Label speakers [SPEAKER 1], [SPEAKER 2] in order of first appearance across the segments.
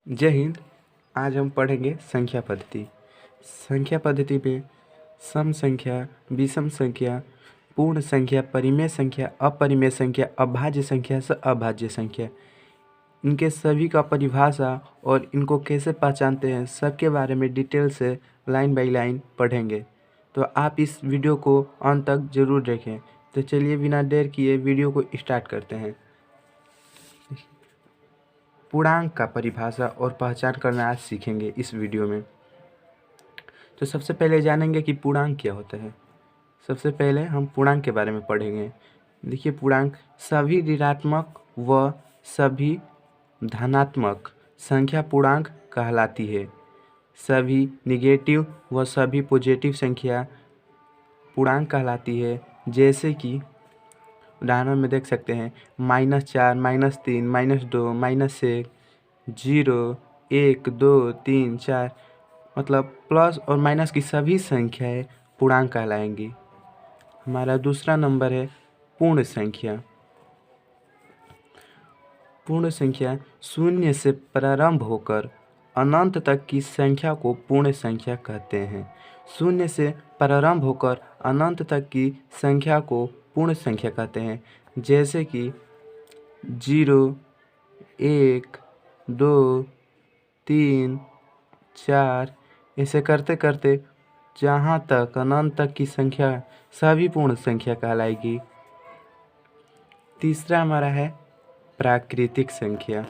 [SPEAKER 1] जय हिंद। आज हम पढ़ेंगे संख्या पद्धति। संख्या पद्धति में सम संख्या, विषम संख्या, पूर्ण संख्या, परिमेय संख्या, अपरिमेय संख्या, अभाज्य संख्या से अभाज्य संख्या, इनके सभी का परिभाषा और इनको कैसे पहचानते हैं सबके बारे में डिटेल से लाइन बाय लाइन पढ़ेंगे। तो आप इस वीडियो को अंत तक जरूर देखें। तो चलिए बिना देर किए वीडियो को स्टार्ट करते हैं। पूर्णांक का परिभाषा और पहचान करना आज सीखेंगे इस वीडियो में। तो सबसे पहले जानेंगे कि पूर्णांक क्या होता है। सबसे पहले हम पूर्णांक के बारे में पढ़ेंगे। देखिए, पूर्णांक सभी ऋणात्मक व सभी धनात्मक संख्या पूर्णांक कहलाती है। सभी निगेटिव व सभी पॉजिटिव संख्या पूर्णांक कहलाती है। जैसे कि उदाहरण में देख सकते हैं -4, -3, -2, -1, 0, 1, 2, 3, 4, मतलब प्लस और माइनस की सभी संख्याएं पूर्णांक कहलाएंगी। हमारा दूसरा नंबर है पूर्ण संख्या। पूर्ण संख्या शून्य से प्रारंभ होकर अनंत तक की संख्या को पूर्ण संख्या कहते हैं। शून्य से प्रारंभ होकर अनंत तक की संख्या को पूर्ण संख्या कहते हैं। जैसे कि 0, 1, 2, 3, 4, ऐसे करते करते जहाँ तक अनंत तक की संख्या सभी पूर्ण संख्या कहलाएगी। तीसरा हमारा है प्राकृतिक संख्या।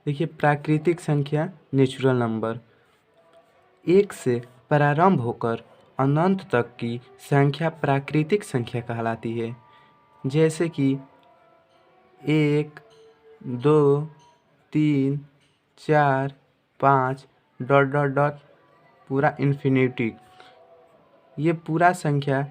[SPEAKER 1] देखिए, प्राकृतिक संख्या नेचुरल नंबर 1 से प्रारंभ होकर अनंत तक की संख्या प्राकृतिक संख्या कहलाती है। जैसे कि 1, 2, 3, 4, 5 ... पूरा इन्फिनिटी, ये पूरा संख्या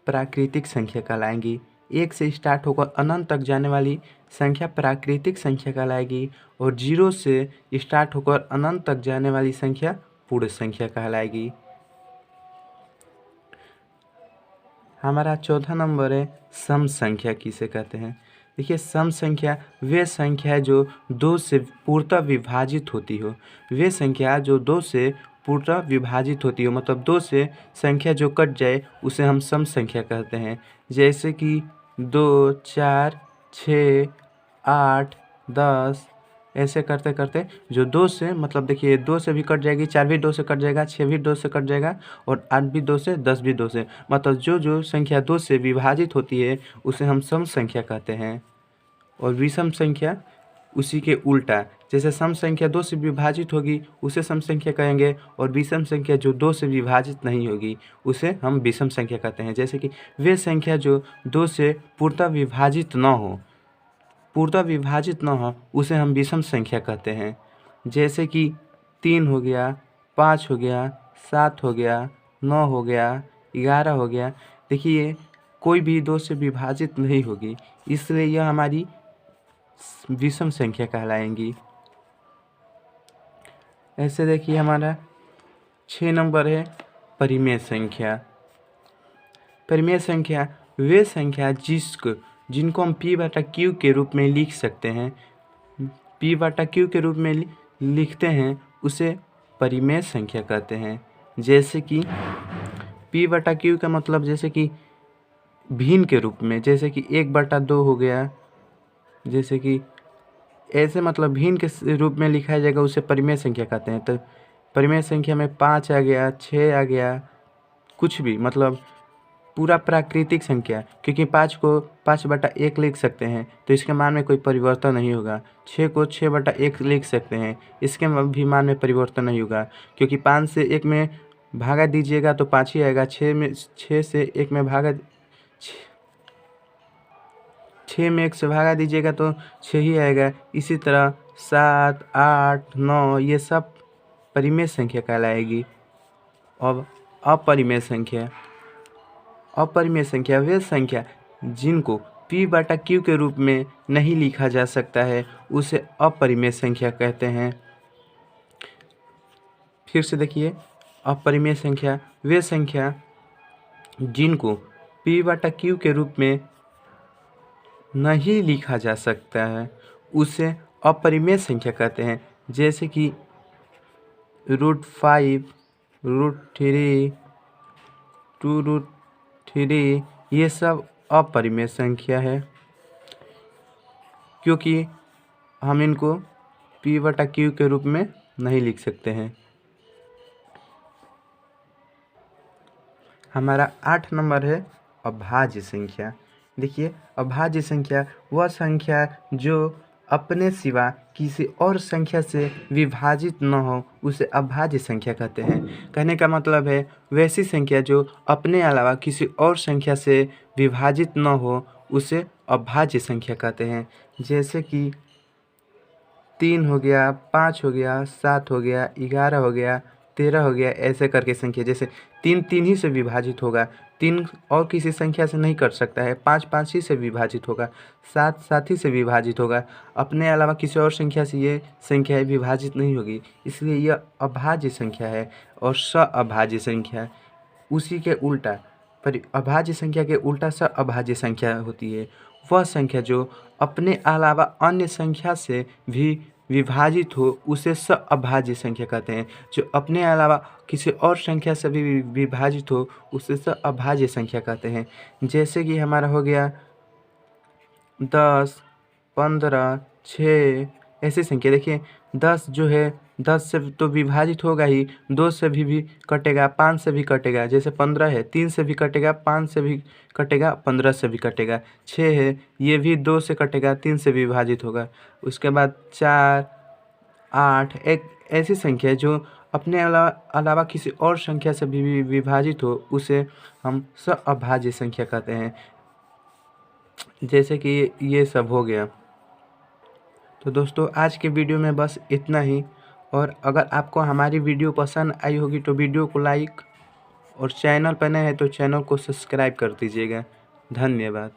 [SPEAKER 1] प्राकृतिक संख्या कहलाएंगी। 1 से स्टार्ट होकर अनंत तक जाने वाली संख्या प्राकृतिक संख्या कहलाएगी और 0 से स्टार्ट होकर अनंत तक जाने वाली संख्या पूर्ण संख्या कहलाएगी। हमारा चौथा नंबर है सम संख्या किसे कहते हैं। देखिए, सम संख्या वे संख्या है जो 2 से पूर्णतः विभाजित होती हो। वे संख्या जो 2 से पूर्णतः विभाजित होती हो, मतलब 2 से संख्या जो कट जाए उसे हम सम संख्या कहते हैं। जैसे कि 2, 4, 6, 8, 10, ऐसे करते करते जो 2 से, मतलब देखिए 2 से भी कट जाएगी, 4 भी 2 से कट जाएगा, 6 भी 2 से कट जाएगा और 8 भी 2 से, 10 भी 2 से, मतलब जो जो संख्या 2 से विभाजित होती है उसे हम सम संख्या कहते हैं। और विषम संख्या उसी के उल्टा, जैसे सम संख्या 2 से विभाजित होगी उसे सम संख्या कहेंगे और विषम संख्या जो 2 से विभाजित नहीं होगी उसे हम विषम संख्या कहते हैं। जैसे कि वे संख्या जो 2 से पूर्णतः विभाजित न हो, उसे हम विषम संख्या कहते हैं। जैसे कि 3 हो गया, 5 हो गया, 7 हो गया, 9 हो गया, 11 हो गया। देखिए, कोई भी 2 से विभाजित नहीं होगी, इसलिए यह हमारी विषम संख्या कहलाएंगी। ऐसे देखिए, हमारा 6 नंबर है परिमेय संख्या। परिमेय संख्या वे संख्या जिनको हम P/Q के रूप में लिख सकते हैं। P/Q के रूप में लिखते हैं उसे परिमेय संख्या कहते हैं। जैसे कि P/Q का मतलब जैसे कि भिन्न के रूप में, जैसे कि 1/2 हो गया, जैसे कि ऐसे मतलब भिन्न के रूप में लिखा जाएगा उसे परिमेय संख्या कहते हैं। तो परिमेय संख्या में 5 आ गया, 6 आ गया, कुछ भी, मतलब पूरा प्राकृतिक संख्या, क्योंकि 5 को 5/1 लिख सकते हैं तो इसके मान में कोई परिवर्तन नहीं होगा। 6 को 6/1 लिख सकते हैं, इसके भी मान में परिवर्तन नहीं होगा, क्योंकि 5 से 1 में भागा दीजिएगा तो 5 ही आएगा। 6 से 1 में भागा 6 में 1 से भागा दीजिएगा तो 6 ही आएगा। इसी तरह 7, 8, 9 ये सब परिमेय संख्या कहलाएगी। अब अपरिमेय संख्या वे संख्या जिनको P/Q के रूप में नहीं लिखा जा सकता है उसे अपरिमेय संख्या कहते हैं। फिर से देखिए, अपरिमेय संख्या वे संख्या जिनको P/Q के रूप में नहीं लिखा जा सकता है उसे अपरिमेय संख्या कहते हैं, जैसे कि √5, √3, 2√3 ये सब अपरिमेय संख्या है, क्योंकि हम इनको p/q के रूप में नहीं लिख सकते हैं। हमारा 8 नंबर है अभाज्य संख्या। देखिए, अभाज्य संख्या वह संख्या जो अपने सिवा किसी और संख्या से विभाजित न हो उसे अभाज्य संख्या कहते हैं। कहने का मतलब है वैसी संख्या जो अपने अलावा किसी और संख्या से विभाजित न हो उसे अभाज्य संख्या कहते हैं। जैसे कि 3 हो गया, 5 हो गया, 7 हो गया, 11 हो गया, 13 हो गया, ऐसे करके संख्या। जैसे 3 3 ही से विभाजित होगा, 3 और किसी संख्या से नहीं कर सकता है, 5 5 ही से विभाजित होगा, 7 7 ही से विभाजित होगा। अपने अलावा किसी और संख्या से ये संख्याएँ विभाजित नहीं होगी, इसलिए यह अभाज्य संख्या है। और सअभाज्य संख्या उसी के उल्टा, पर अभाज्य संख्या के उल्टा सअभाज्य संख्या होती है। वह संख्या जो अपने अलावा अन्य संख्या से भी विभाजित हो उसे सअभाज्य संख्या कहते हैं। जो अपने अलावा किसी और संख्या से भी विभाजित हो उसे सअभाज्य संख्या कहते हैं। जैसे कि हमारा हो गया 10, 15, 6 ऐसी संख्या। देखिए 10 जो है 10 से तो विभाजित होगा ही, 2 से भी कटेगा, 5 से भी कटेगा। जैसे 15 है, 3 से भी कटेगा, 5 से भी कटेगा, 15 से भी कटेगा। 6 है, ये भी 2 से कटेगा, 3 से विभाजित होगा। उसके बाद 4, 8 एक ऐसी संख्या है जो अपने अलावा किसी और संख्या से भी विभाजित हो उसे हम सअभाज्य संख्या कहते हैं। जैसे कि ये सब हो गया। तो दोस्तों आज के वीडियो में बस इतना ही। और अगर आपको हमारी वीडियो पसंद आई होगी तो वीडियो को लाइक, और चैनल पर नए हैं तो चैनल को सब्सक्राइब कर दीजिएगा। धन्यवाद।